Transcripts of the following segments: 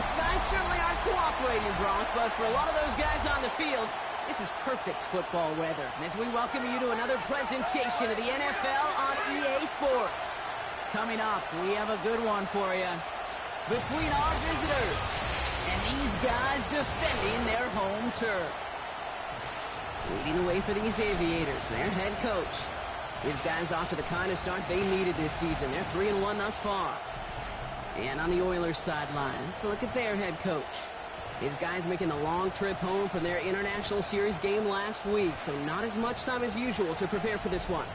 skies certainly aren't cooperating, Brock, but for a lot of those guys on the fields, this is perfect football weather. As we welcome you to another presentation of the NFL on EA Sports. Coming up, we have a good one for you. Between our visitors and these guys defending their home turf. Leading the way for these Aviators, their head coach. These guys off to the kind of start they needed this season. They're 3-1 thus far. And on the Oilers sideline, let's look at their head coach. His guys making the long trip home from their International Series game last week, so not as much time as usual to prepare for this one.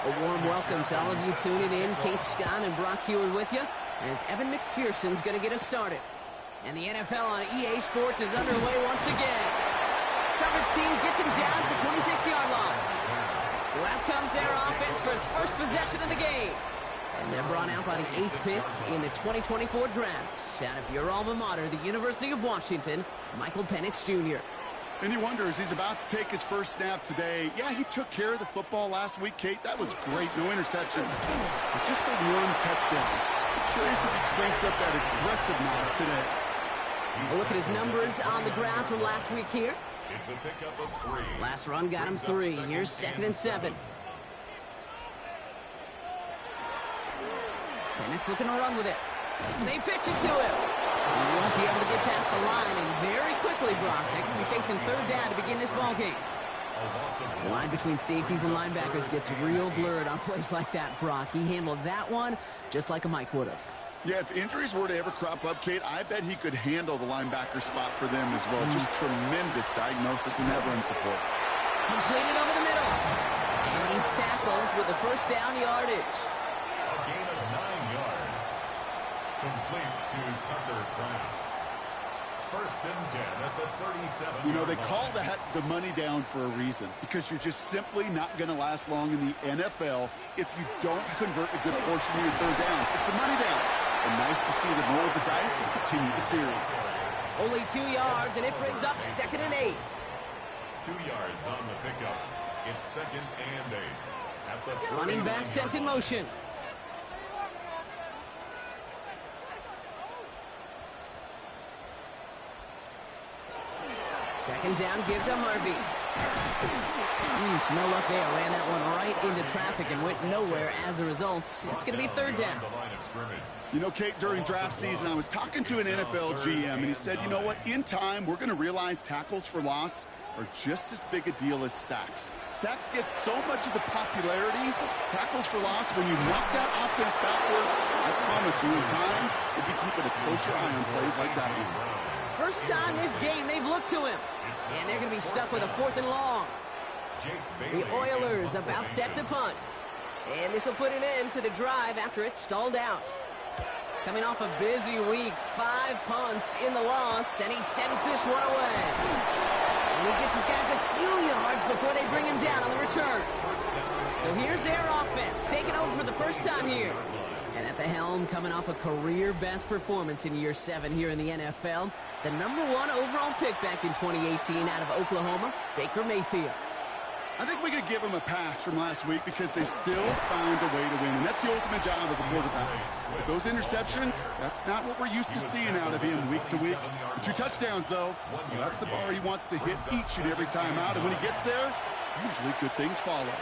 A warm welcome to all of you tuning in. Kate Scott and Brock Hewitt with you, as Evan McPherson's going to get us started. And the NFL on EA Sports is underway once again. Coverage team gets him down at the 26-yard line. So out comes their offense for its first possession of the game. And they're brought out by the 8th pick in the 2024 draft. Out of your alma mater, the University of Washington, Michael Penix Jr. And he wonders, he's about to take his first snap today. Yeah, he took care of the football last week, Kate. That was great. No interceptions. But just the one touchdown. I'm curious if he cranks up that aggressive nod today. We'll look at his numbers on the ground from last week here. It's a pickup of 3. Last run got him 3. Here's 2nd and 7. Penix looking to run with it. They pitch it to him. He won't be able to get past the line, and very quickly, Brock, they can be facing 3rd down to begin this ball game. The line between safeties and linebackers gets real blurred on plays like that, Brock. He handled that one just like a Mike would have. Yeah, if injuries were to ever crop up, Kate, I bet he could handle the linebacker spot for them as well. Just tremendous diagnosis and that run support. Completed over the middle. And he's tackled with the first down yardage. A gain of 9 yards. Complete to Tucker Brown. 1st and 10 at the 37. You know, they call that the money down for a reason, because you're just simply not going to last long in the NFL if you don't convert a good portion of your 3rd downs. It's a money down. And nice to see them roll the dice and continue the series. Only 2 yards, and it brings up 2nd and 8. 2 yards on the pickup. It's 2nd and 8. At the running back sent in motion. Second down, give to Harvey. No luck there. Ran that one right into traffic and went nowhere as a result. It's going to be 3rd down. You know, Kate, during draft season, I was talking to an NFL GM, and he said, you know what, in time, we're going to realize tackles for loss are just as big a deal as sacks. Sacks get so much of the popularity. Tackles for loss, when you knock that offense backwards, I promise you, in time, you'll be keeping a closer eye on plays like that one. First time this game they've looked to him. And they're going to be stuck with a 4th and long. The Oilers about set to punt. And this will put an end to the drive after it's stalled out. Coming off a busy week, 5 punts in the loss, and he sends this one away. And he gets his guys a few yards before they bring him down on the return. So here's their offense, taking over for the first time here. And at the helm, coming off a career-best performance in year 7 here in the NFL, the #1 overall pick back in 2018 out of Oklahoma, Baker Mayfield. I think we could give him a pass from last week because they still found a way to win, and that's the ultimate job of a quarterback. But those interceptions, that's not what we're used to seeing out of him week to week. 2 touchdowns, though, well, that's the bar he wants to hit each and every time out, and when he gets there, usually good things follow.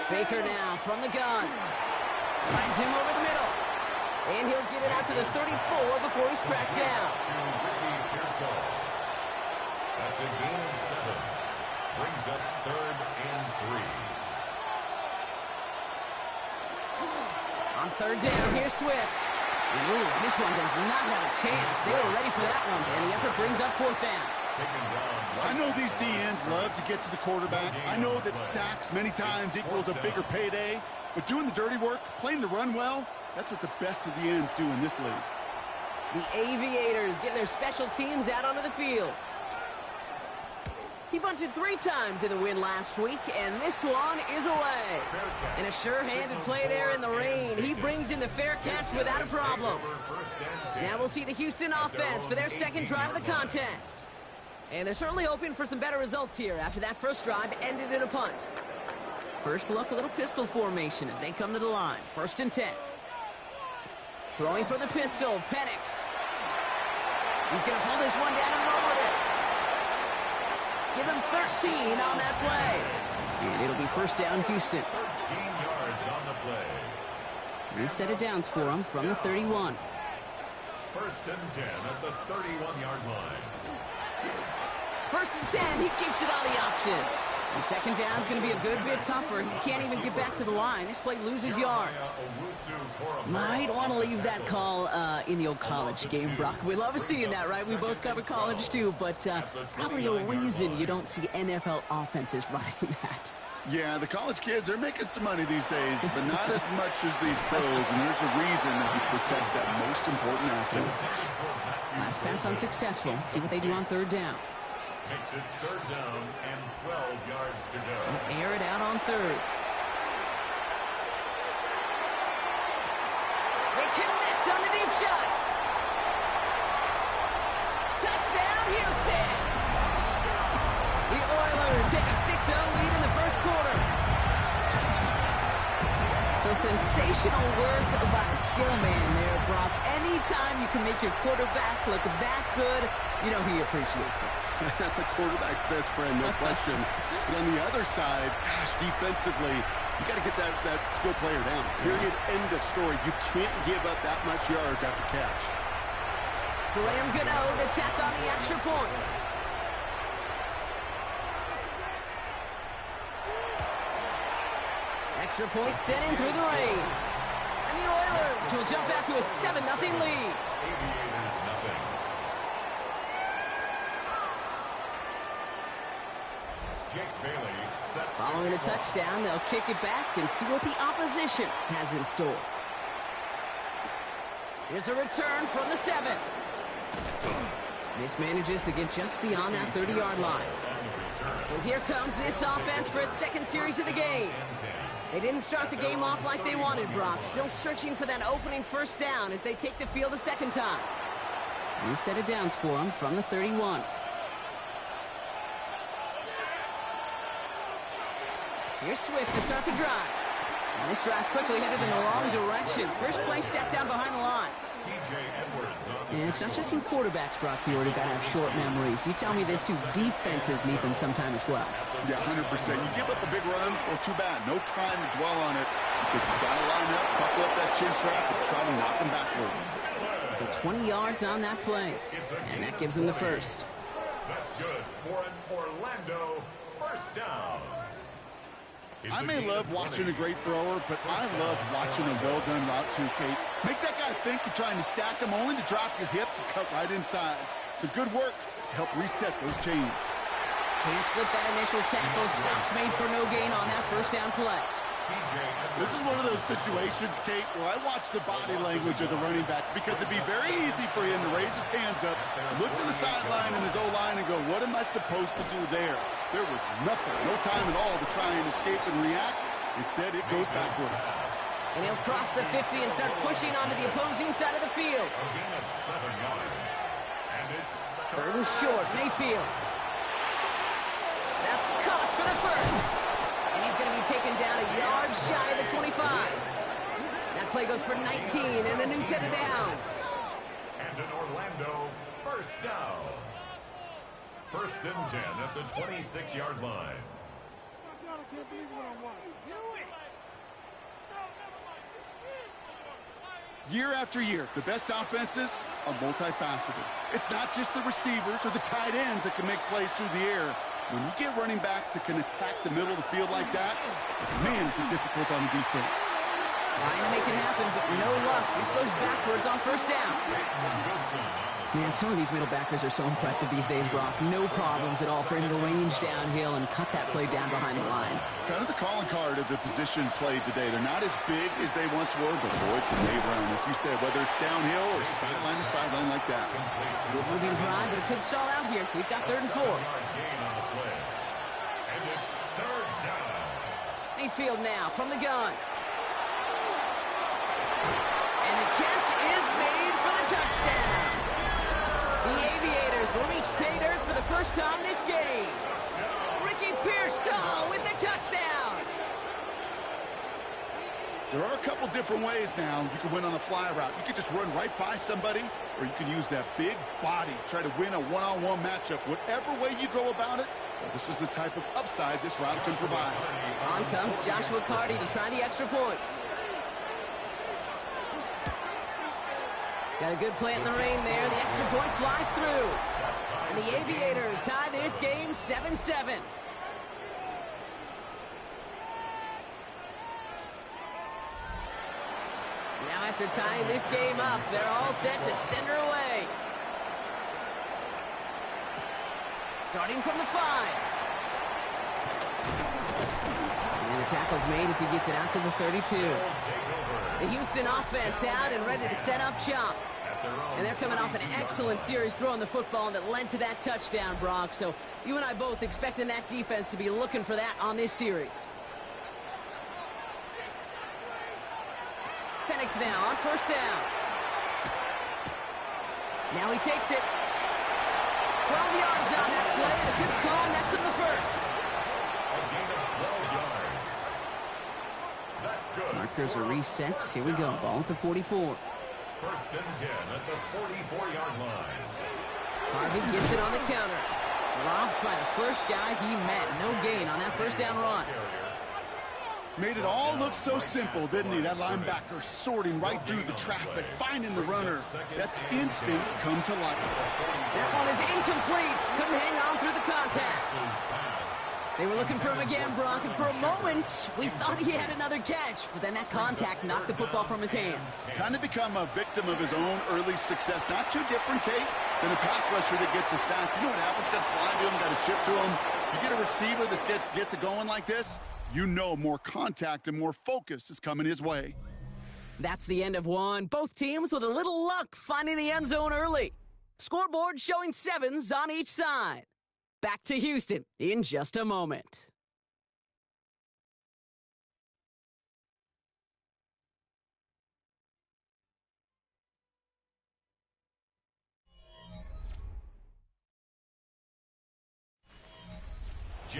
Baker now from the gun. Finds him over the middle. And he'll get it out to the 34 before he's tracked down. That's a gain of 7. Brings up 3rd and 3. On 3rd down, here's Swift. And ooh, this one does not have a chance. They were ready for that one. And the effort brings up 4th down. I know these DNs love to get to the quarterback. I know that sacks many times equals a bigger payday. But doing the dirty work, playing to run well, that's what the best of the ends do in this league. The Aviators getting their special teams out onto the field. He bunted 3 times in the win last week, and this one is away. And a sure-handed play there in the rain. He brings in the fair catch without a problem. Now we'll see the Houston offense for their second drive of the contest. And they're certainly hoping for some better results here after that first drive ended in a punt. First look, a little pistol formation as they come to the line. 1st and 10. Throwing for the pistol, Penix. He's going to pull this one down and run with it. Give him 13 on that play. And it'll be first down, Houston. 13 yards on the play. New set of downs for him from the 31. 1st and 10 at the 31-yard line. 1st and 10, he keeps it on the option. And second down is going to be a good bit tougher. He can't even get back to the line. This play loses yards. Might want to leave that call in the old college game, Brock. We love seeing that, right? We both cover college, too. But probably a reason you don't see NFL offenses running that. Yeah, the college kids, they're making some money these days, but not as much as these pros. And there's a reason that you protect that most important asset. Last pass unsuccessful. Let's see what they do on 3rd down. Makes it 3rd down and 12 yards to go. Air it out on 3rd. They connect on the deep shot. Touchdown, Houston. The Oilers take a 6-0 lead in the first quarter. So sensational work by the skill man there, Brock. Anytime you can make your quarterback look that good, you know he appreciates it. That's a quarterback's best friend, no question. But on the other side, gosh, defensively, you got to get that skill player down. Period, end of story. You can't give up that much yards after catch. Graham Gano to tack on the extra point. Extra point sent in through the rain. And the Oilers will jump out to a 7-0 lead. Aviators nothing. Jake Bailey set. Following a touchdown, they'll kick it back and see what the opposition has in store. Here's a return from the 7. Mismanages to get just beyond that 30-yard line. So here comes this offense for its second series of the game. They didn't start the game off like they wanted, Brock. Still searching for that opening first down as they take the field a second time. New set of downs for them from the 31. Here's Swift to start the drive. And this drive's quickly headed in the wrong direction. First play set down behind the line. And it's not just some quarterbacks, Brock, you already got to have short memories. You tell me this, too. Defenses need them sometime as well. Yeah, 100%. You give up a big run, well, too bad. No time to dwell on it because you got to line up, buckle up that chin strap, and try to knock them backwards. So 20 yards on that play, and that gives them the first. That's good for an Orlando first down. I may love watching a great thrower, but I love watching a well-done route too, Kate. Make that guy think you're trying to stack him only to drop your hips and cut right inside. Some good work to help reset those chains. Can't slip that initial tackle. Stops made for no gain on that first down play. This is one of those situations, Kate, where I watch the body language of the running back because it'd be very easy for him to raise his hands up, look to the sideline and his O-line and go, what am I supposed to do there? There was nothing, no time at all to try and escape and react. Instead, it goes backwards. And he'll cross the 50 and start pushing onto the opposing side of the field. 7 yards. And it's 3rd and short, Mayfield. That's caught for the first. And he's going to be taken down a yard shy of the 25. That play goes for 19 and a new set of downs. And an Orlando first down. 1st and 10 at the 26-yard line. I can't believe what I'm watching. Year after year, the best offenses are multifaceted. It's not just the receivers or the tight ends that can make plays through the air. When you get running backs that can attack the middle of the field like that, man, is it difficult on the defense. Trying to make it happen, but no luck. This goes backwards on first down. Man, some of these middle backers are so impressive these days, Brock. No problems at all for him to range downhill and cut that play down behind the line. Kind of the calling card of the position played today. They're not as big as they once were, but boy, can they run. As you said, whether it's downhill or sideline to sideline like that. Good moving drive, but it could stall out here. We've got 3rd and 4. Mayfield now from the gun. And the catch is made for the touchdown. The Aviators reach pay dirt for the first time this game. Ricky Pearsall with the touchdown. There are a couple different ways now. You can win on a fly route. You could just run right by somebody, or you can use that big body, try to win a one-on-one matchup. Whatever way you go about it, well, this is the type of upside this route can provide. On comes Joshua Carty to try the extra point. Got a good play in the rain there. The extra point flies through. And the Aviators tie this game 7-7. Now after tying this game up, they're all set to send her away. Starting from the 5. And the tackle's made as he gets it out to the 32. The Houston offense out and ready to set up shop. And they're coming off an excellent series throwing the football that led to that touchdown, Brock. So you and I both expecting that defense to be looking for that on this series. Penix now on first down. Now he takes it. 12 yards on that play, and a good call, and that's in the first. A gain of 12 yards. That's good. Markers are reset. Here we go. Ball at the 44. First and 10 at the 44-yard line. Harvey gets it on the counter. Dropped by the first guy he met. No gain on that first down run. Made it all look so simple, didn't he? That linebacker sorting right through the traffic, finding the runner. That's instincts come to life. That one is incomplete. Couldn't hang on through the contact. They were looking for him again, Brock, and for a moment, we thought he had another catch. But then that contact knocked the football from his hands. Kind of become a victim of his own early success. Not too different, Kate, than a pass rusher that gets a sack. You know what happens? Got to slide to him, got to chip to him. You get a receiver that gets it going like this, you know more contact and more focus is coming his way. That's the end of one. Both teams with a little luck finding the end zone early. Scoreboard showing 7s on each side. Back to Houston in just a moment.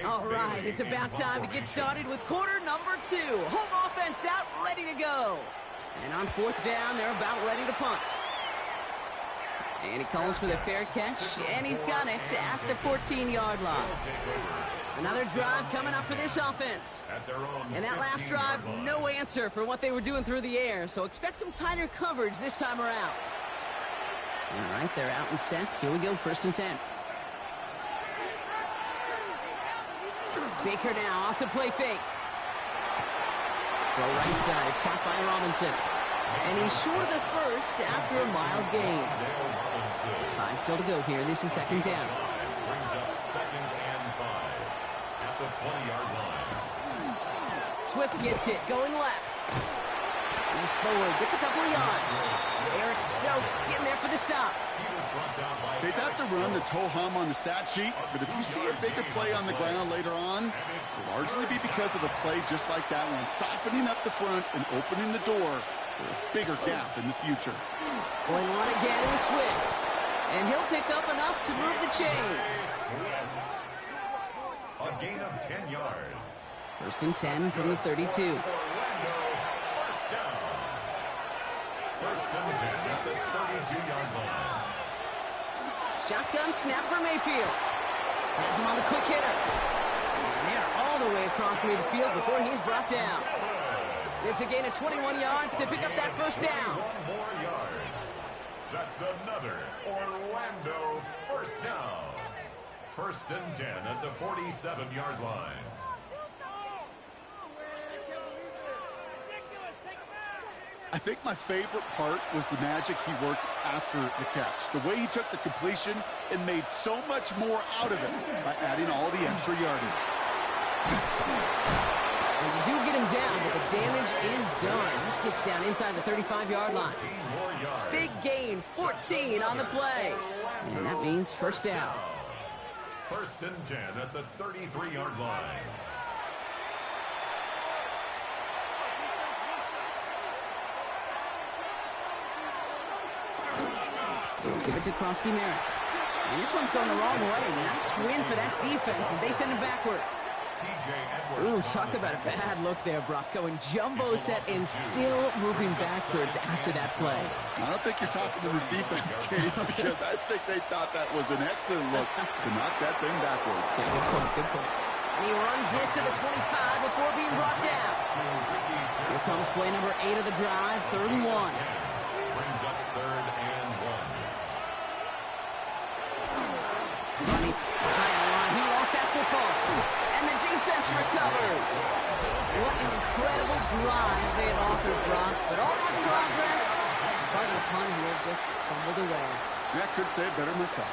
All right, it's about time to get started with quarter number 2. Home offense out, ready to go. And on fourth down, they're about ready to punt. And he calls for the fair catch, and he's got it at the 14-yard line. Another drive coming up for this offense. And that last drive, no answer for what they were doing through the air, so expect some tighter coverage this time around. All right, they're out and set. Here we go, first and 10. Baker now off the play fake. Throw right side is caught by Robinson. And he's short of the first after a mild gain. 5 still to go here. This is second down. Brings up second and 5 at the 20-yard line. Swift gets it, going left. He's forward, gets a couple of yards. Eric Stokes getting there for the stop. Okay, that's a run that's ho-hum on the stat sheet, but if you see a bigger play on the ground later on, it'll largely be because of a play just like that one, softening up the front and opening the door for a bigger gap in the future. Going on again with Swift, and he'll pick up enough to move the chains. A gain of 10 yards. First and 10 from the 32. Orlando, first down. First and 10 at the 32-yard line. Shotgun snap for Mayfield. Has him on the quick hitter. And they're all the way across midfield before he's brought down. It's a gain of 21 yards to pick up that first down. 1 more yards. That's another Orlando first down. First and 10 at the 47-yard line. I think my favorite part was the magic he worked after the catch. The way he took the completion and made so much more out of it by adding all the extra yardage. And you do get him down, but the damage is done. This gets down inside the 35-yard line. Big gain, 14 on the play. And that means first down. First and 10 at the 33-yard line. Give it to Krosky Merritt. And this one's going the wrong way. Nice win for that defense as they send him backwards. Ooh, talk about a bad look there, Brock. Going jumbo set and still moving backwards after that play. I don't think you're talking to this defense, Kate, because I think they thought that was an excellent look to knock that thing backwards. Yeah, good point, good point. And he runs this to the 25 before being brought down. Here comes play number 8 of the drive, 3rd and 1. Brings up 3rd and 1. Running behind the line, he lost that football. And the defense recovers. What an incredible drive they had authored, Brock. But all that progress, pardon the pun here, just fumbled away. Yeah, I could say it better myself.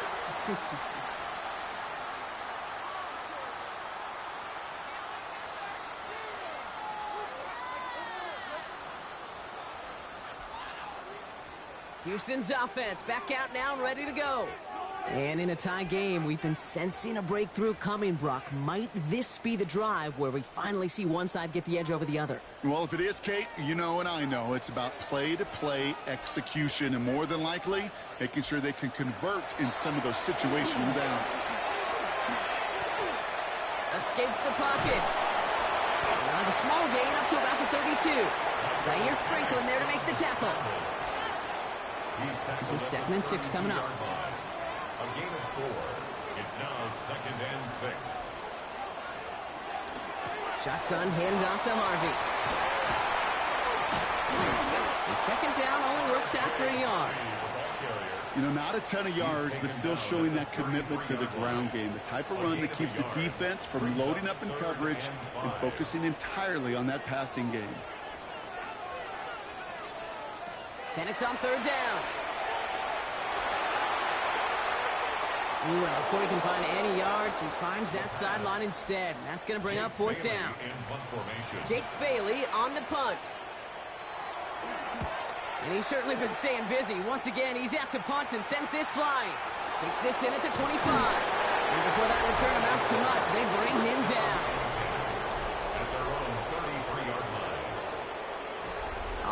Houston's offense back out now and ready to go. And in a tie game, we've been sensing a breakthrough coming, Brock. Might this be the drive where we finally see one side get the edge over the other? Well, if it is, Kate, you know and I know it's about play-to-play execution, and more than likely, making sure they can convert in some of those situational downs. Escapes the pocket. A small gain up to about the 32. Zaire Franklin there to make the tackle. This is 2nd and 6 coming up. A gain of 4. It's now 2nd and 6. Shotgun hands out to Harvey. And 2nd down only works out for a yard. You know, not a ton of yards, but still showing that commitment to the ground game. The type of run that keeps the defense from loading up in coverage and focusing entirely on that passing game. Penix on 3rd down. Ooh, and before he can find any yards, he finds that sideline instead. And that's going to bring up 4th down. Jake Bailey on the punt. And he's certainly been staying busy. Once again, he's out to punt and sends this flying. Takes this in at the 25. And before that return amounts to much, they bring him down. At their own 33-yard line.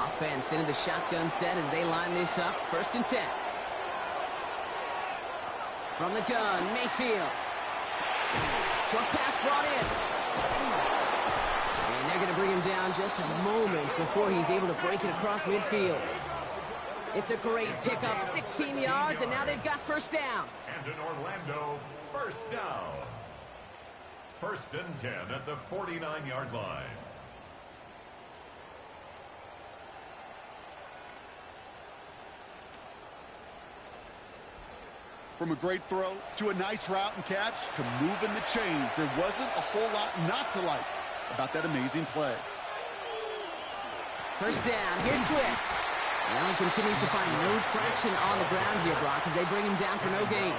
Offense into the shotgun set as they line this up. 1st and 10. From the gun, Mayfield. Short pass brought in. And they're going to bring him down just a moment before he's able to break it across midfield. It's a great pickup, 16 yards, and now they've got 1st down. And in Orlando, 1st down. 1st and 10 at the 49-yard line. From a great throw to a nice route and catch to moving the chains, there wasn't a whole lot not to like about that amazing play. 1st down, here's Swift. Now he continues to find no traction on the ground here, Brock, as they bring him down for no gain.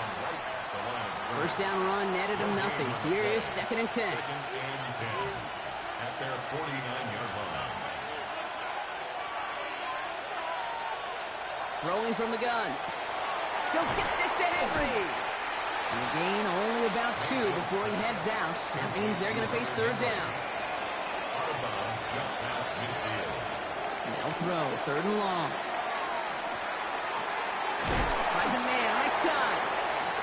1st down run netted him nothing. Here is 2nd and 10. 2nd and 10 at their 49-yard line. Throwing from the gun. He'll get this to Henry. And the gain only about 2 before he heads out. That means they're going to face 3rd down. Out of bounds just past midfield. They'll throw 3rd and long. Finds a man right side.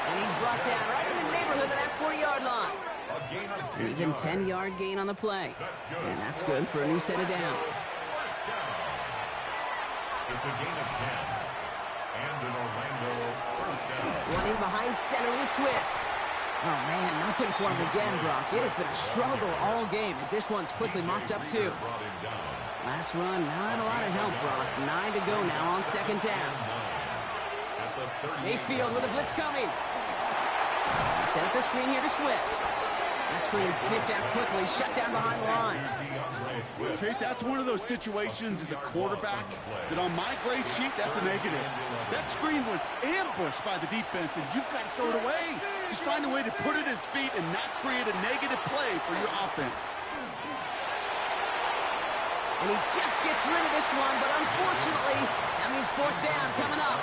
And he's brought down right in the neighborhood of that 40-yard line. A gain of 10 Even yards. 10-yard gain on the play. That's good. And that's good for a new set of downs. 1st down. It's a gain of 10. And in Orlando, 1st down. Running behind center with Swift. Oh, man, nothing for him again, Brock. It has been a struggle all game as this one's quickly mopped up, too. Brought him down. Last run, not a lot of help, Brock. 9 to go now on 2nd down. At the 38. Mayfield with a blitz coming. Set up the screen here to Swift. That screen sniffed out quickly, shut down behind the line. Kate, that's one of those situations as a quarterback that on my grade sheet, that's a negative. That screen was ambushed by the defense, and you've got to throw it away. Just find a way to put it at his feet and not create a negative play for your offense. And he just gets rid of this one, but unfortunately, that means 4th down coming up.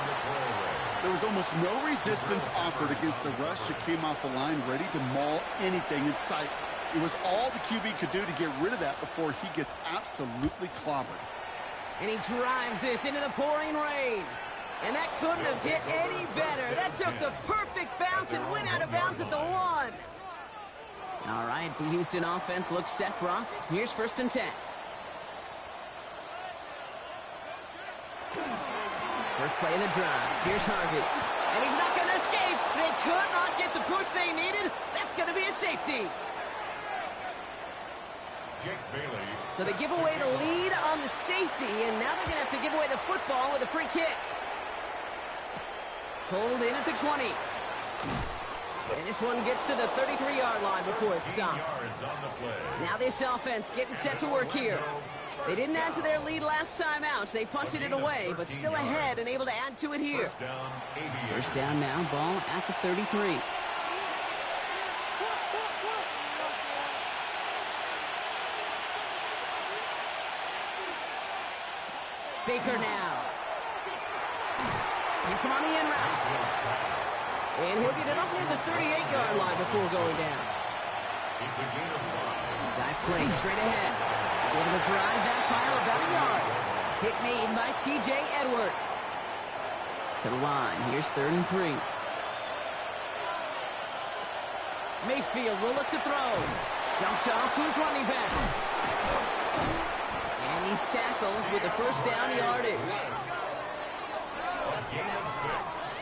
There was almost no resistance offered against a rush that came off the line ready to maul anything in sight. It was all the QB could do to get rid of that before he gets absolutely clobbered. And he drives this into the pouring rain. And that couldn't have hit any better. That took the perfect bounce and went out of bounds at the 1. All right, the Houston offense looks set, Brock. Here's 1st and 10. First play of the drive. Here's Harvey. And he's not going to escape. They could not get the push they needed. That's going to be a safety. Jake Bailey. So they give away the lead on the safety, and now they're going to have to give away the football with a free kick. Pulled in at the 20. And this one gets to the 33-yard line before it's stopped. Now this offense getting set to work here. They didn't add to their lead last time out. They punted it away, but still ahead and able to add to it here. First down now, ball at the 33. Baker now. Hits him on the end route. And he'll get it up near the 38-yard line before going down. Dive play straight ahead. He's able to drive that pile about a yard. Hit made by T.J. Edwards. To the line. Here's 3rd and 3. Mayfield will look to throw. Dumped off to his running back. And he's tackled with the first down yardage. A gain of 6.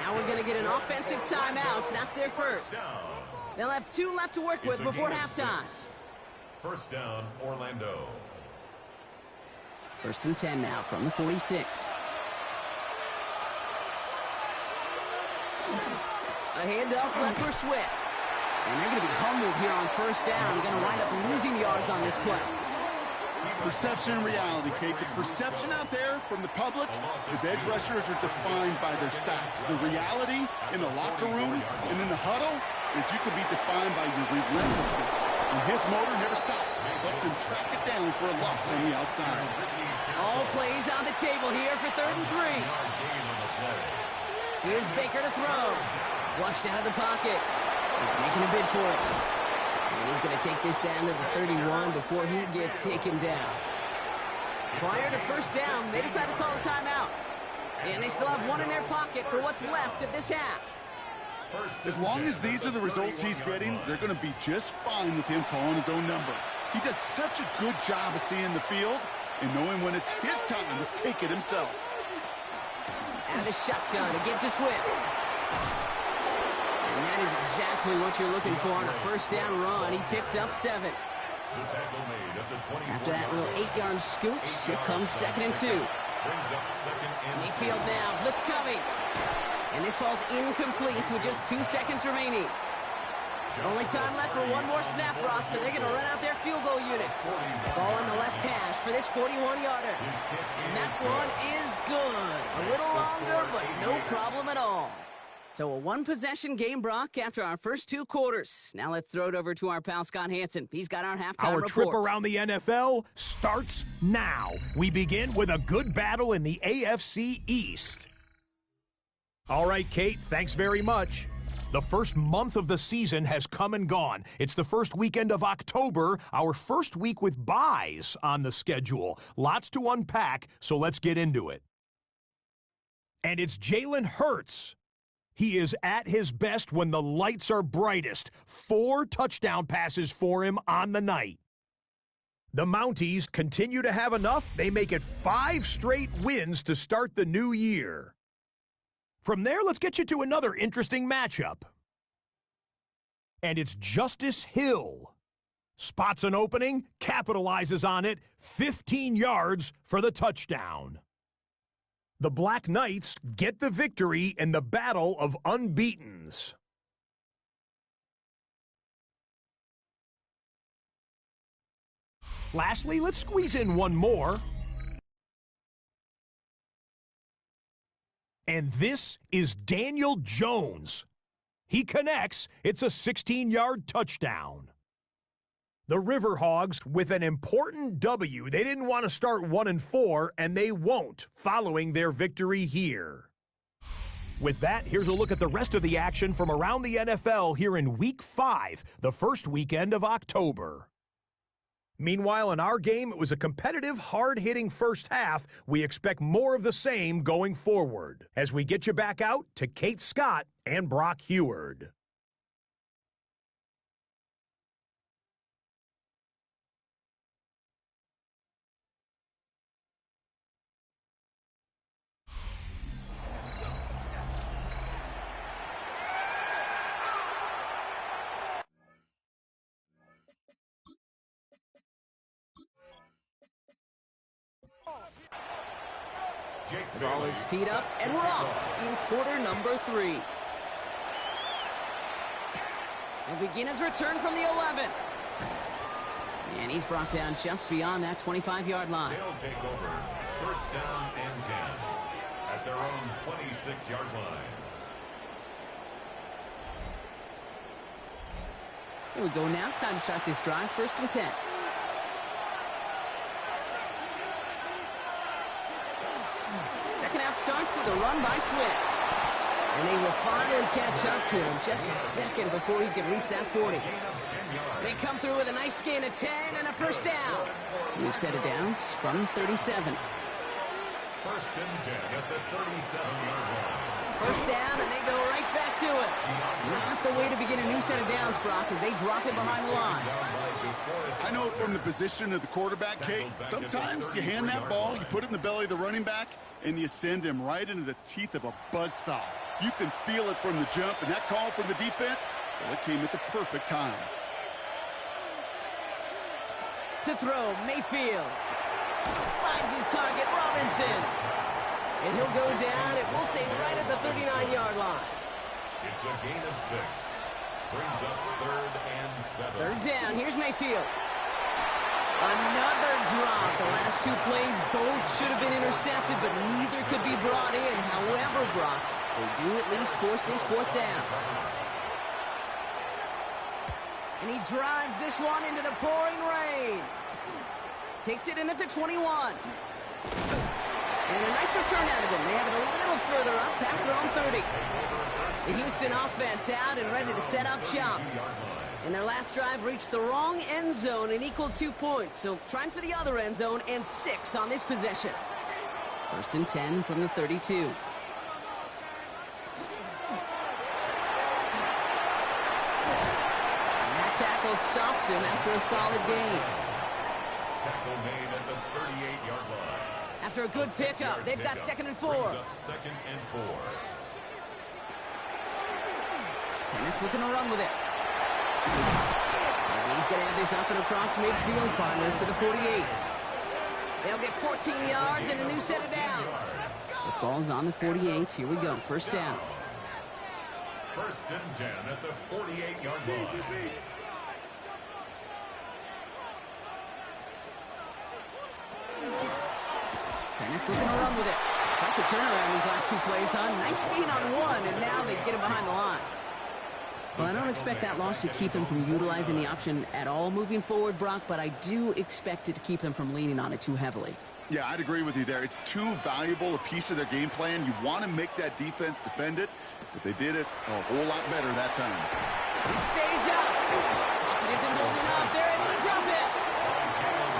Now we're going to get an offensive timeout. That's their first. They'll have 2 left to work with before halftime. First down, Orlando. 1st and 10 now from the 46. A handoff left for Swift. And they're going to be humbled here on 1st down. Going to wind up losing yards on this play. Perception and reality, Kate. The perception out there from the public is edge rushers are defined by their sacks. The reality in the locker room and in the huddle is you can be defined by your relentlessness. And his motor never stopped. Helped him track it down for a loss on the outside. All plays on the table here for 3rd and 3. Here's Baker to throw. Flushed out of the pocket. He's making a bid for it. And he's going to take this down to the 31 before he gets taken down. Prior to 1st down, they decide to call a timeout. And they still have 1 in their pocket for what's left of this half. As long as these are the results he's getting, they're going to be just fine with him calling his own number. He does such a good job of seeing the field and knowing when it's his time to take it himself. Out of the shotgun to give to Swift. And that is exactly what you're looking for on a 1st down run. He picked up 7. After that little 8-yard scooch, here comes 2nd and 2. Mayfield now, blitz coming. And this falls incomplete with just 2 seconds remaining. Only time left for 1 more snap, Brock, so they're going to run out their field goal unit. Ball on the left hash for this 41-yarder. And that one is good. A little longer, but no problem at all. So a 1-possession game, Brock, after our first 2 quarters. Now let's throw it over to our pal Scott Hansen. He's got our halftime report. Our trip around the NFL starts now. We begin with a good battle in the AFC East. All right, Kate, thanks very much. The first month of the season has come and gone. It's the first weekend of October, our first week with byes on the schedule. Lots to unpack, so let's get into it. And it's Jalen Hurts. He is at his best when the lights are brightest. 4 touchdown passes for him on the night. The Mounties continue to have enough. They make it 5 straight wins to start the new year. From there, let's get you to another interesting matchup. And it's Justice Hill. Spots an opening, capitalizes on it, 15 yards for the touchdown. The Black Knights get the victory in the battle of unbeatens. Lastly, let's squeeze in one more. And this is Daniel Jones. He connects. It's a 16-yard touchdown. The Riverhogs with an important W. They didn't want to start 1-4, and they won't following their victory here. With that, here's a look at the rest of the action from around the NFL here in Week 5, the first weekend of October. Meanwhile, in our game, it was a competitive, hard-hitting first half. We expect more of the same going forward. As we get you back out to Kate Scott and Brock Heward. The ball is teed up, and we're off in quarter number 3. He'll begin his return from the 11. And he's brought down just beyond that 25-yard line. They'll take over first down and 10 at their own 26-yard line. Here we go now. Time to start this drive. First and 10. Second half starts with a run by Swift. And they will finally catch up to him just a second before he can reach that 40. They come through with a nice gain of 10 and a first down. New set of downs from 37. First and 10 at the 37-yard line. First down, and they go right back to it. Not the way to begin a new set of downs, Brock, as they drop it behind the line. I know from the position of the quarterback, Kate, sometimes you hand that ball, you put it in the belly of the running back, and you send him right into the teeth of a buzzsaw. You can feel it from the jump, and that call from the defense, well, it came at the perfect time. To throw, Mayfield. Finds his target, Robinson. And he'll go down, and we'll say right at the 39-yard line. It's a gain of 6. Brings up third and 7. Third down, here's Mayfield. Another drop. The last two plays both should have been intercepted, but neither could be brought in. However, Brock, they do at least force this fourth down. And he drives this one into the pouring rain. Takes it in at the 21. And a nice return out of him. They have it a little further up past their own 30. The Houston offense out and ready to set up shop. And their last drive reached the wrong end zone and equaled 2 points. So trying for the other end zone and 6 on this possession. First and 10 from the 32. And that tackle stops him after a solid gain. Tackle made at the 38-yard line. After a good pickup, they've got second and 4. Second and 4. Penix looking to run with it. And he's going to have this up and across midfield, partner, to the 48. They'll get 14 yards and a new set of downs. The ball's on the 48. Here we go. First down. First and 10 at the 48-yard line. Penix looking to run with it. Quite the turnaround these last 2 plays, huh? Nice gain on 1, and now they get him behind the line. Well, I don't expect that loss to keep them from utilizing the option at all moving forward, Brock, but I do expect it to keep them from leaning on it too heavily. Yeah, I'd agree with you there. It's too valuable a piece of their game plan. You want to make that defense defend it, but they did it a whole lot better that time. He stays up. It isn't holding up. They're able to drop it.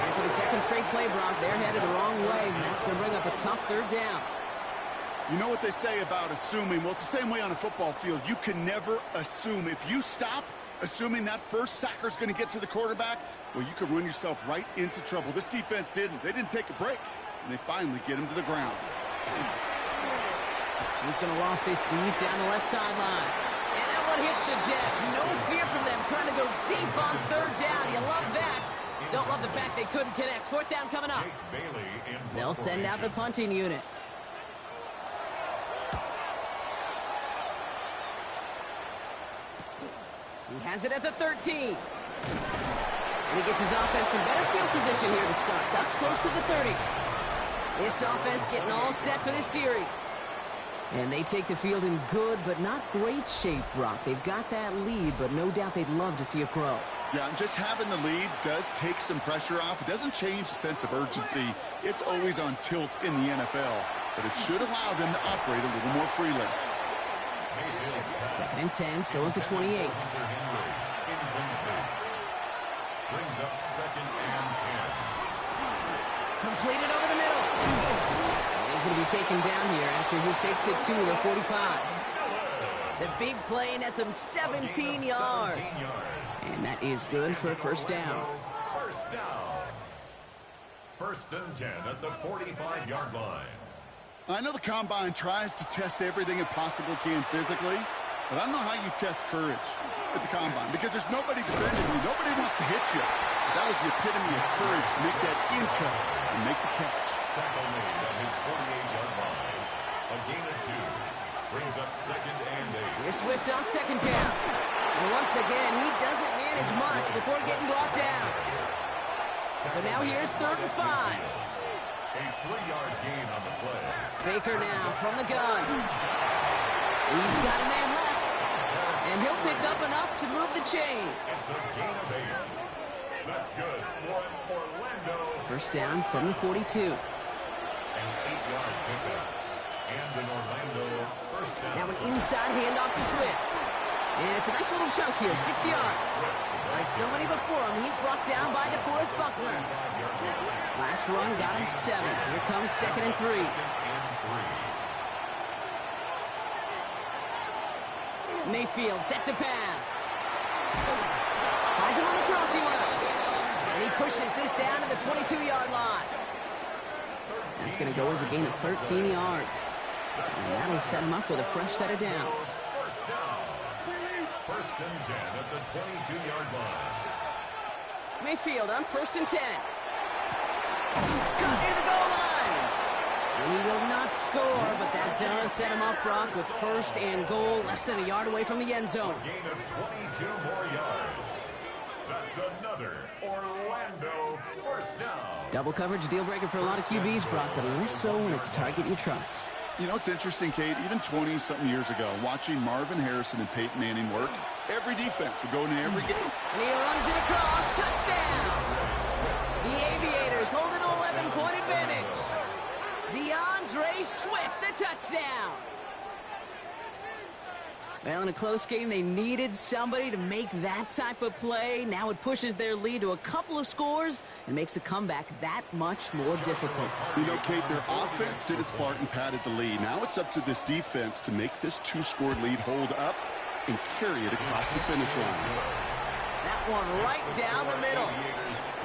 And for the second straight play, Brock, they're headed the wrong way, and that's going to bring up a tough third down. You know what they say about assuming? Well, it's the same way on a football field. You can never assume. If you stop assuming that first sacker's going to get to the quarterback, well, you could run yourself right into trouble. This defense didn't. They didn't take a break, and they finally get him to the ground. He's going to loft this deep down the left sideline. And that one hits the jet. No fear from them trying to go deep on third down. You love that. Don't love the fact they couldn't connect. Fourth down coming up. They'll send out the punting unit. He has it at the 13. And he gets his offense in better field position here to start. Up close to the 30. This offense getting all set for this series. And they take the field in good but not great shape, Brock. They've got that lead, but no doubt they'd love to see it grow. Yeah, and just having the lead does take some pressure off. It doesn't change the sense of urgency. It's always on tilt in the NFL, but it should allow them to operate a little more freely. Second and 10, still at the 28. Brings up 2nd and 10. Completed over the middle. He's going to be taken down here after he takes it to the 45. The big play nets him 17 yards. And that is good for a first down. First down. 1st and 10 at the 45-yard line. I know the Combine tries to test everything it possibly can physically, but I don't know how you test courage at the Combine because there's nobody defending you. Nobody wants to hit you. But that was the epitome of courage to make that in cut and make the catch. Tackle made at his 48-yard line. A gain of 2. Brings up 2nd and 8. Here's Swift on 2nd down. And once again, he doesn't manage much before getting brought down. So now here's 3rd and 5. A 3-yard gain on the play. Baker now from the gun. He's got a man left. And he'll pick up enough to move the chains. It's a gain of 8. That's good for Orlando. First down from the 42. An 8-yard pickup. And an Orlando first down. Now an inside handoff to Swift. And it's a nice little chunk here, 6 yards. Like so many before him, he's brought down by DeForest Buckner. Last run got him 7. Here comes 2nd and 3. Mayfield set to pass. Finds him on the crossing route. And he pushes this down to the 22-yard line. That's going to go as a gain of 13 yards. And that'll set him up with a fresh set of downs. First down. 1st and 10 at the 22-yard line. Mayfield on 1st and 10. Cut near the goal line. And he will not score, but that does set him up, Brock, with 1st and goal, less than a yard away from the end zone. A gain of 22 more yards. That's another Orlando first down. Double coverage deal breaker for a lot of QBs, Brock, but less so when it's a target you trust. You know, it's interesting, Kate, even 20-something years ago, watching Marvin Harrison and Peyton Manning work, every defense would go into every game. And he runs it across, touchdown! The Aviators hold an 11-point advantage. DeAndre Swift, the touchdown! Well, in a close game, they needed somebody to make that type of play. Now it pushes their lead to a couple of scores and makes a comeback that much more difficult. You know, Kate, their offense did its part and padded the lead. Now it's up to this defense to make this 2-score lead hold up and carry it across the finish line. That one right down the middle.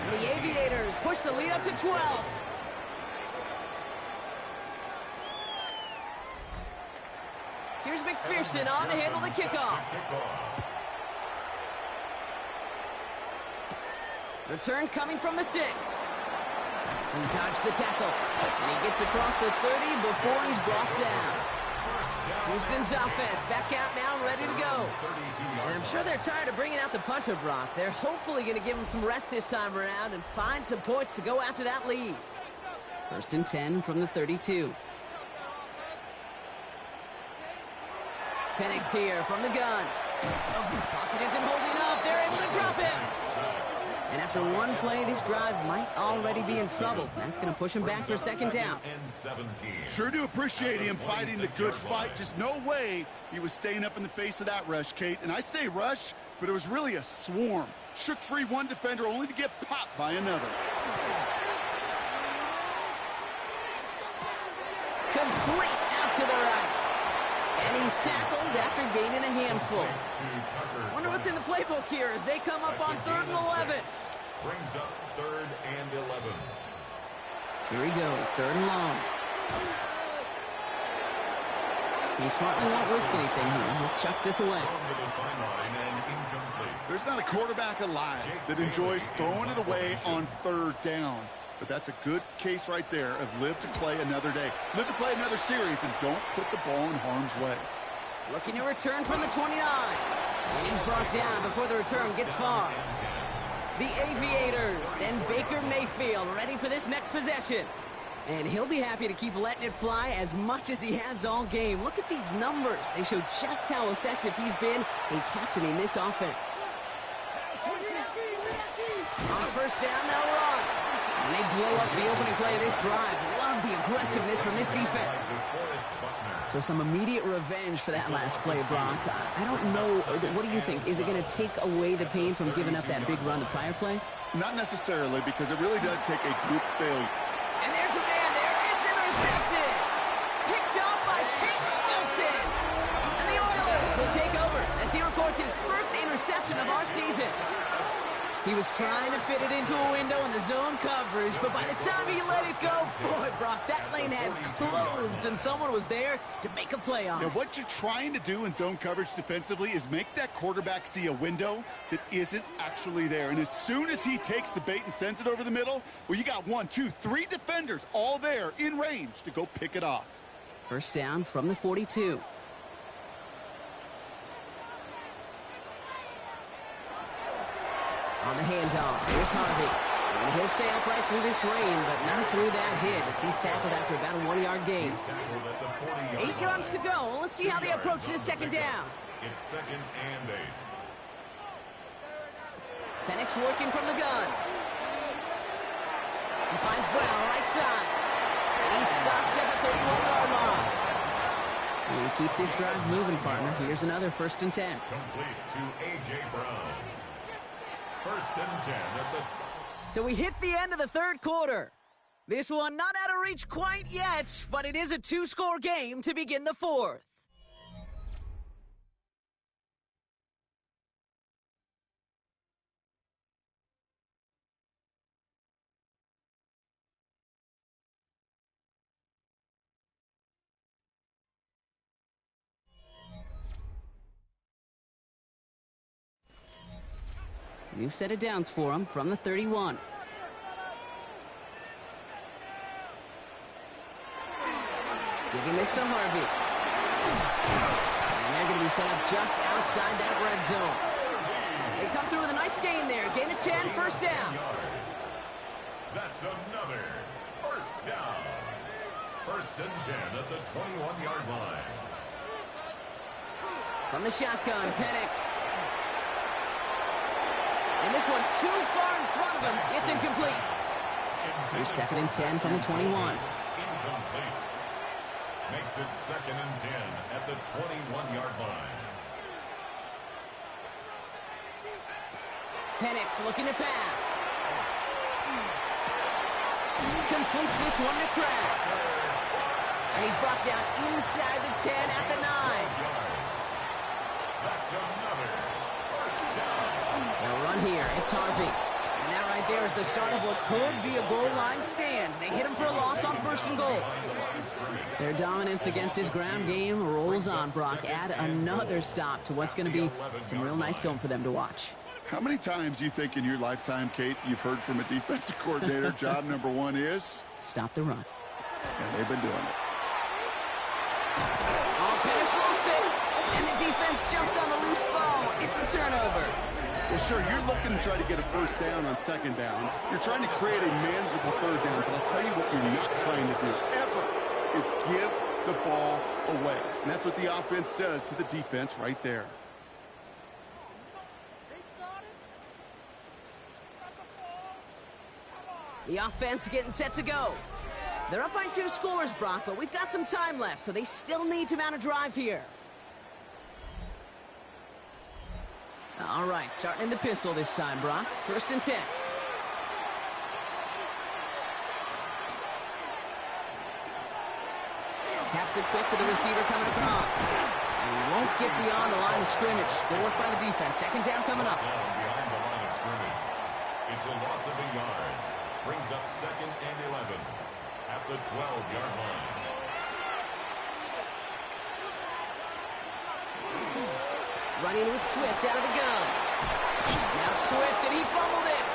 And the Aviators push the lead up to 12. Here's McPherson on to handle the kickoff. Return coming from the 6. He dodged the tackle. And he gets across the 30 before he's brought down. Houston's offense back out now and ready to go. And I'm sure they're tired of bringing out the punter, Brock. They're hopefully going to give him some rest this time around and find some points to go after that lead. 1st and 10 from the 32. Penix here from the gun. Pocket isn't holding up. They're able to drop him. And after one play, this drive might already be in trouble. That's going to push him back for 2nd down. Sure do appreciate him fighting the good fight. Just no way he was staying up in the face of that rush, Kate. And I say rush, but it was really a swarm. Shook free one defender only to get popped by another. Complete out to the right. And he's tackled after gaining a handful. Wonder what's in the playbook here as they come up on 3rd and 11. Brings up 3rd and 11. Here he goes, 3rd and long. He smartly won't risk anything here. Just chucks this away. There's not a quarterback alive that enjoys throwing it away on 3rd down. But that's a good case right there of live to play another day. Live to play another series and don't put the ball in harm's way. Looking to return from the 29. And he's brought down before the return gets far. The Aviators and Baker Mayfield ready for this next possession. And he'll be happy to keep letting it fly as much as he has all game. Look at these numbers. They show just how effective he's been in captaining this offense. On 1st down, they'll run. And they blow up the opening play of this drive. Love the aggressiveness from this defense. So some immediate revenge for that last play, Brock. I don't know. What do you think? Is it going to take away the pain from giving up that big run the prior play? Not necessarily, because it really does take a group failure. And there's a man there. It's intercepted. Picked up by Peyton Wilson. And the Oilers will take over as he records his first interception of our season. He was trying to fit it into a window in the zone coverage, but by the time he let it go, boy, Brock, that lane had closed, and someone was there to make a play on it. Now, what you're trying to do in zone coverage defensively is make that quarterback see a window that isn't actually there. And as soon as he takes the bait and sends it over the middle, well, you got 1, 2, 3 defenders all there in range to go pick it off. First down from the 42. On the handoff, here's Harvey. And he'll stay upright through this rain, but not through that hit as he's tackled after about a 1-yard gain. 8 yards to go. Well, let's see how they approach this second down. It's 2nd and 8. Penix working from the gun. He finds Brown right side. And he's stopped at the 31-yard line. You keep this drive moving, partner. Here's another 1st and 10. Complete to A.J. Brown. 1st and 10 at the... So we hit the end of the third quarter. This one not out of reach quite yet, but it is a 2-score game to begin the fourth. New set of downs for him from the 31. Giving this to Harvey. And they're going to be set up just outside that red zone. They come through with a nice gain there. Gain of 10, first down. That's another first down. 1st and 10 at the 21-yard line. From the shotgun, Penix. And this one too far in front of him. It's incomplete. Here's 2nd and 10 from the 21. Incomplete. Makes it 2nd and 10 at the 21-yard line. Penix looking to pass. Completes this one to Kraft. And he's brought down inside the 10 at the 9. That's another first down. They'll run here. It's Harvey. And that right there is the start of what could be a goal line stand. They hit him for a loss on 1st and goal. Their dominance against his ground game rolls on, Brock. Add another stop to what's going to be some real nice film for them to watch. How many times do you think in your lifetime, Kate, you've heard from a defensive coordinator, job number 1 is? Stop the run. And they've been doing it. Oh, Penix lost it. And the defense jumps on the loose ball. It's a turnover. Well, sure, you're looking to try to get a first down on 2nd down. You're trying to create a manageable 3rd down, but I'll tell you what you're not trying to do ever is give the ball away. And that's what the offense does to the defense right there. The offense getting set to go. They're up by 2 scores, Brock, but we've got some time left, so they still need to mount a drive here. All right, starting in the pistol this time, Brock. 1st and 10. Taps it quick to the receiver coming across. And he won't get beyond the line of scrimmage. Good work by the defense. 2nd down coming up. Behind the line of scrimmage. It's a loss of a yard. Brings up 2nd and 11 at the 12-yard line. Running with Swift out of the gun. Now Swift, and he fumbled it.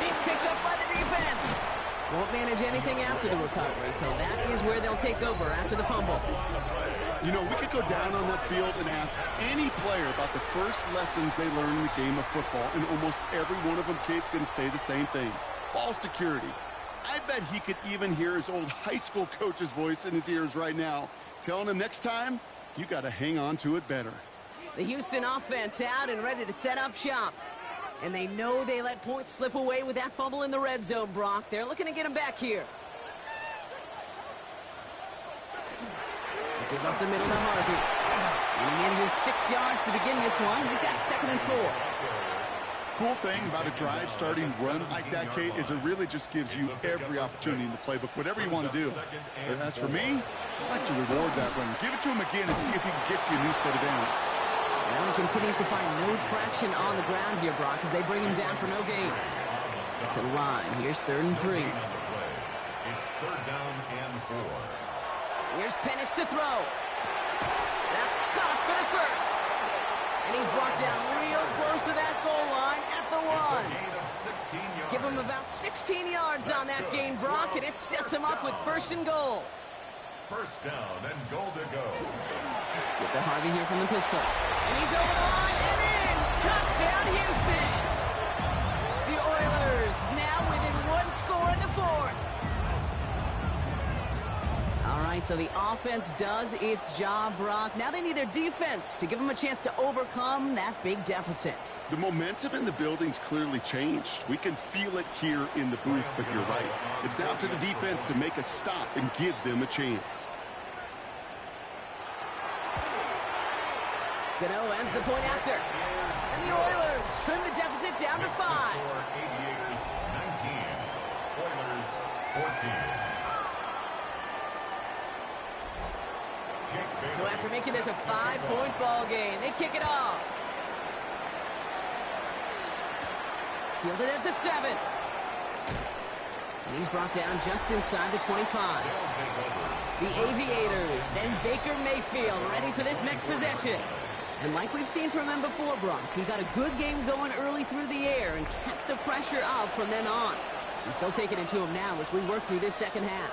It's picked up by the defense. Won't manage anything after the recovery, so that is where they'll take over after the fumble. You know, we could go down on that field and ask any player about the first lessons they learned in the game of football, and almost every one of them, Kate's going to say the same thing. Ball security. I bet he could even hear his old high school coach's voice in his ears right now, telling him next time, you got to hang on to it better. The Houston offense out and ready to set up shop. And they know they let points slip away with that fumble in the red zone, Brock. They're looking to get him back here. They give up the middle to Harvey. And he manages 6 yards to begin this one. We've got 2nd and 4. Cool thing about a drive starting run like that, Kate, is it really just gives you every opportunity in the playbook, whatever you want to do. But as for me, I'd like to reward that run. Give it to him again and see if he can get you a new set of downs. Well, he continues to find no traction on the ground here, Brock, as they bring him down for no gain. To the line. Here's 3rd and 3. It's 3rd down and 4. Here's Penix to throw. That's caught for the first. And he's brought down real close to that goal line at the 1. Give him about 16 yards on that gain, Brock, and it sets him up with 1st and goal. 1st down and goal to go. Get the Harvey here from the pistol. And he's over the line and in. Touchdown, Houston. The Oilers now within 1 score in the 4th. All right, so the offense does its job, Brock. Now they need their defense to give them a chance to overcome that big deficit. The momentum in the building's clearly changed. We can feel it here in the booth, but you're right. It's now to the defense to make a stop and give them a chance. Gano ends the point after. And the Oilers trim the deficit down to 5. Aviators 19, Oilers 14. So after making this a 5-point ball game, they kick it off. Fielded at the 7. And he's brought down just inside the 25. The Aviators and Baker Mayfield ready for this next possession. And like we've seen from him before, Brock, he got a good game going early through the air and kept the pressure up from then on. He's still taking it to him now as we work through this second half.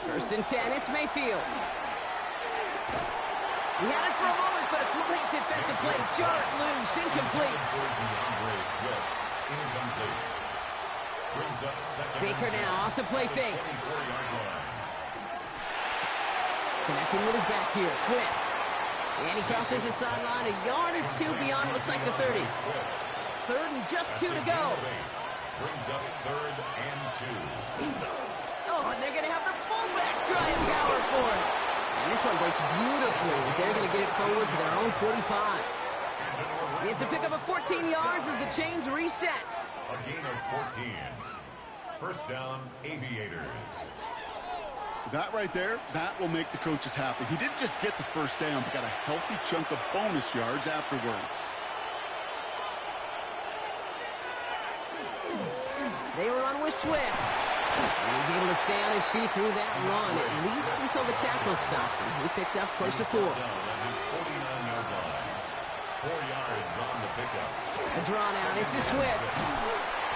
1st and 10, it's Mayfield. He had it for a moment, but a great defensive play. Jar it loose, incomplete. Baker now off the play fake. Connecting with his back here, Swift. And he crosses the sideline a yard or 2 beyond, looks like the 30. 3rd and just 2 to go. Brings up 3rd and 2. Oh, and they're going to have the fullback try and power for it. And this one breaks beautifully as they're going to get it forward to their own 45. It's a pickup of 14 yards as the chains reset. A gain of 14. 1st down, Aviators. That right there, that will make the coaches happy. He didn't just get the 1st down, but got a healthy chunk of bonus yards afterwards. They run with Swift. And he's able to stay on his feet through that run, at least until the tackle stops him. He picked up close to 4. 4 yards on the pickup. A draw now. This is Swift.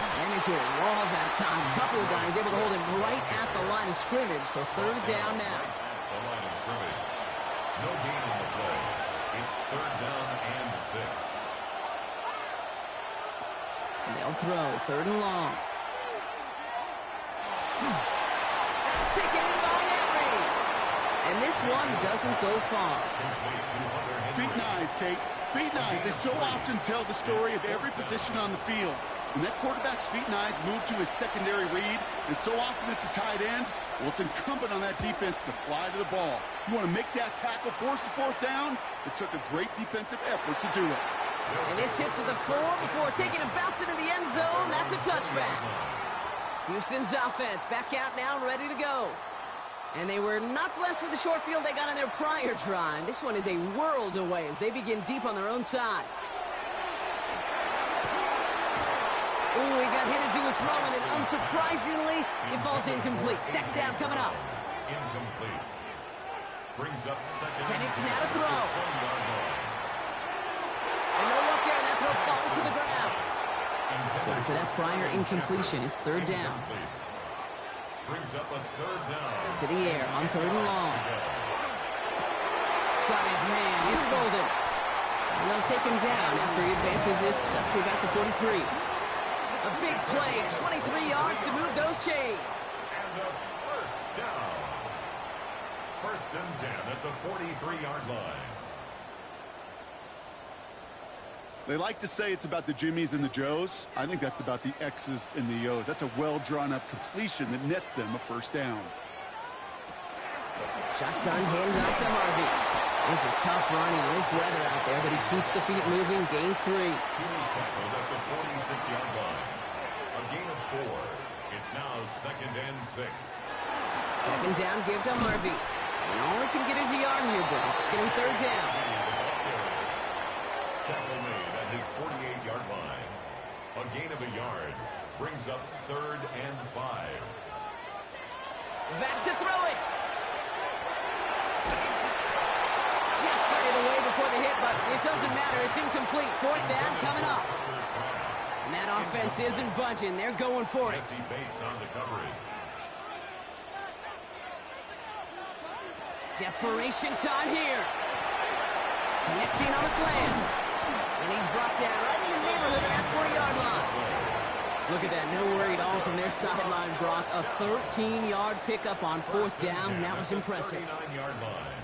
And into a wall that time. A couple of guys able to hold him right at the line of scrimmage. So 3rd down now. The line of scrimmage. No gain on the play. It's 3rd down and 6. And they'll throw 3rd and long. That's taken in by Henry. And this one doesn't go far. Feet and eyes, Kate. Feet and eyes. They so often tell the story of every position on the field. When that quarterback's feet and eyes move to his secondary read, and so often it's a tight end, well, it's incumbent on that defense to fly to the ball. You want to make that tackle, force the 4th down? It took a great defensive effort to do it. And this hits at the 4 before taking a bounce into the end zone. That's a touchback. Houston's offense back out now, ready to go. And they were not blessed with the short field they got on their prior drive. This one is a world away as they begin deep on their own side. Ooh, he got hit as he was throwing, and unsurprisingly, it falls incomplete. 2nd down coming up. Incomplete. Brings up 2nd. Penix now to throw. And no look there, and that throw falls to the ground. So after that prior incompletion, it's 3rd down. Brings up a 3rd down. To the air on 3rd and long. Got his man. It's Golden. And they'll take him down after he advances this up to about the 43. A big play, 23 yards to move those chains. And a 1st down. 1st and 10 at the 43-yard line. They like to say it's about the Jimmies and the Joes. I think that's about the X's and the O's. That's a well-drawn-up completion that nets them a 1st down. Shotgun handoff to Harvey. This is tough running in this weather out there, but he keeps the feet moving, gains 3. He was tackled at the 46-yard line. A gain of 4. It's now 2nd and 6. Second down, give to Harvey. And all he can get is a yard here, Brock. It's going to be 3rd down. Tackle made at his 48-yard line. A gain of a yard brings up 3rd and 5. Back to throw it. Just got it away before the hit, but it doesn't matter. It's incomplete. 4th down coming up. And that offense isn't budging. They're going for it. Jesse Bates on the coverage. Desperation time here. Connecting on the slant. And he's brought down right in the neighborhood of that 4-yard line. Look at that. No worry at all from their sideline, Brock. A 13-yard pickup on 4th down. That was impressive. 39-yard line.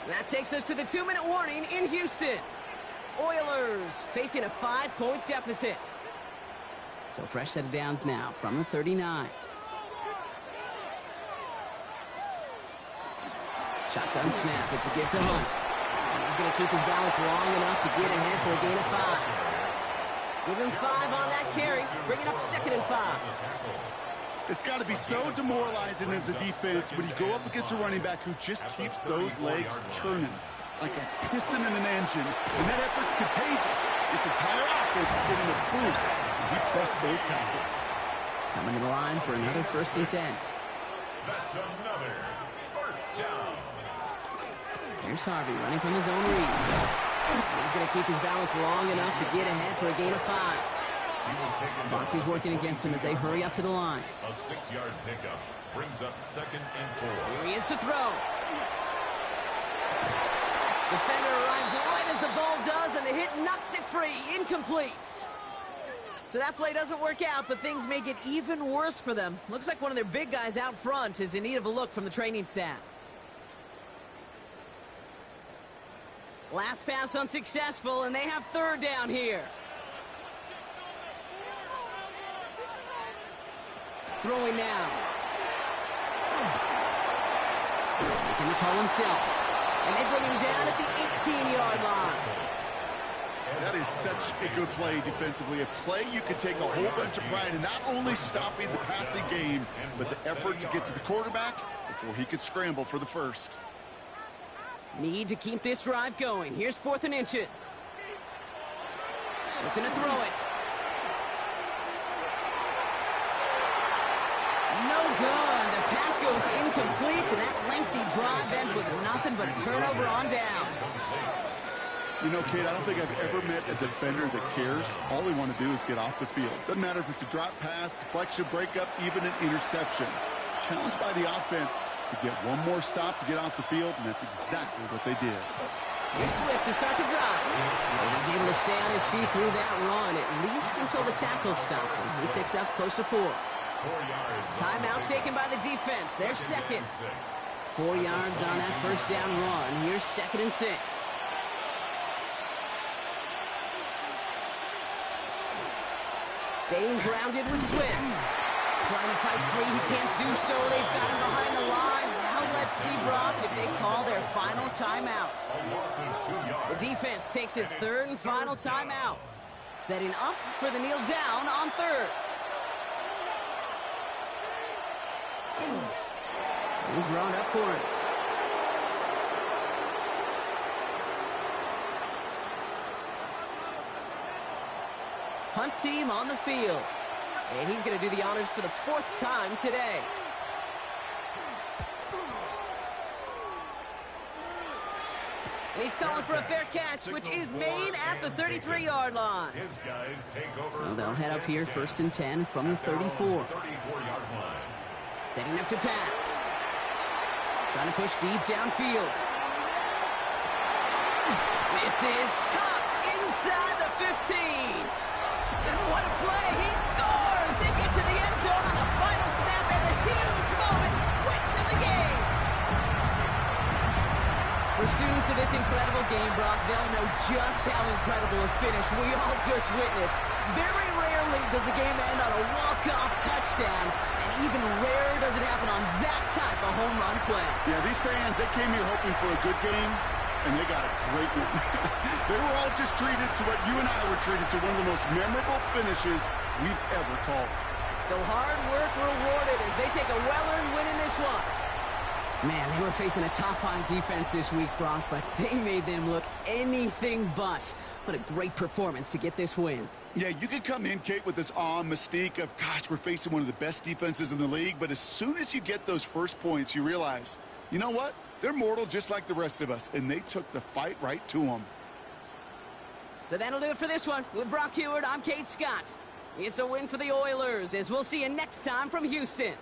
That takes us to the 2-minute warning in Houston. Oilers facing a 5-point deficit. So fresh set of downs now from the 39. Shotgun snap. It's a give to Hunt. And he's going to keep his balance long enough to get ahead for a gain of 5. Give him 5 on that carry. Bring it up 2nd and 5. It's got to be so demoralizing as a defense when you go up against a running back who just keeps those legs churning like a piston in an engine, and that effort's contagious. This entire offense is getting a boost, and he busts those tackles. Coming to the line for another 1st and 10. That's another 1st down. Here's Harvey running from the zone read. He's going to keep his balance long enough to get ahead for a gain of 5. Clock is working against him as they hurry up to the line. A 6-yard pickup brings up 2nd and 4. Here he is to throw. Defender arrives right as the ball does, and the hit knocks it free. Incomplete. So that play doesn't work out, but things make it even worse for them. Looks like one of their big guys out front is in need of a look from the training staff. Last pass unsuccessful, and they have 3rd down here. Throwing now. Making the call himself. And they bring him down at the 18-yard line. That is such a good play defensively. A play you can take a whole bunch of pride in not only stopping the passing game, but the effort to get to the quarterback before he could scramble for the 1st. Need to keep this drive going. Here's 4th and inches. Looking to throw it. No good. The pass goes incomplete, and that lengthy drive ends with nothing but a turnover on downs. You know, Kate, I don't think I've ever met a defender that cares. All they want to do is get off the field. Doesn't matter if it's a drop pass, deflection, breakup, even an interception. Challenged by the offense to get one more stop to get off the field, and that's exactly what they did. Here's Swift to start the drive. And he's able to stay on his feet through that run, at least until the tackle stops him. He picked up close to 4. 4 yards. Timeout taken by the defense. They're 2nd. 4 yards on that 1st down run. Here's 2nd and 6. Staying grounded with Swift. Trying to fight free. He can't do so. They've got him behind the line. Now let's see, Brock, if they call their final timeout. The defense takes its 3rd and final timeout. Setting up for the kneel down on 3rd. He's drawn up for it. Punt team on the field. And he's going to do the honors for the 4th time today. And he's calling for a fair catch, which is made at the 33-yard line. So they'll head up here 1st and 10 from the 34. Setting up to pass. Trying to push deep downfield. This is caught inside the 15. And what a play. He scores. They get to the end zone on the final snap, and a huge moment wins them the game. For students of this incredible game, Brock, they'll know just how incredible a finish we all just witnessed. Very rarely does a game end on a walk-off touchdown, and even rarer does it happen on that type of home run play. Yeah, these fans, they came here hoping for a good game, and they got a great one. They were all just treated to what you and I were treated to, one of the most memorable finishes we've ever called. So hard work rewarded as they take a well-earned win in this one. Man, they were facing a top-5 defense this week, Bronk, but they made them look anything but. What a great performance to get this win. Yeah, you could come in, Kate, with this awe and mystique of, gosh, we're facing one of the best defenses in the league, but as soon as you get those first points, you realize, you know what? They're mortal just like the rest of us, and they took the fight right to them. So that'll do it for this one. With Brock Heward, I'm Kate Scott. It's a win for the Oilers, as we'll see you next time from Houston.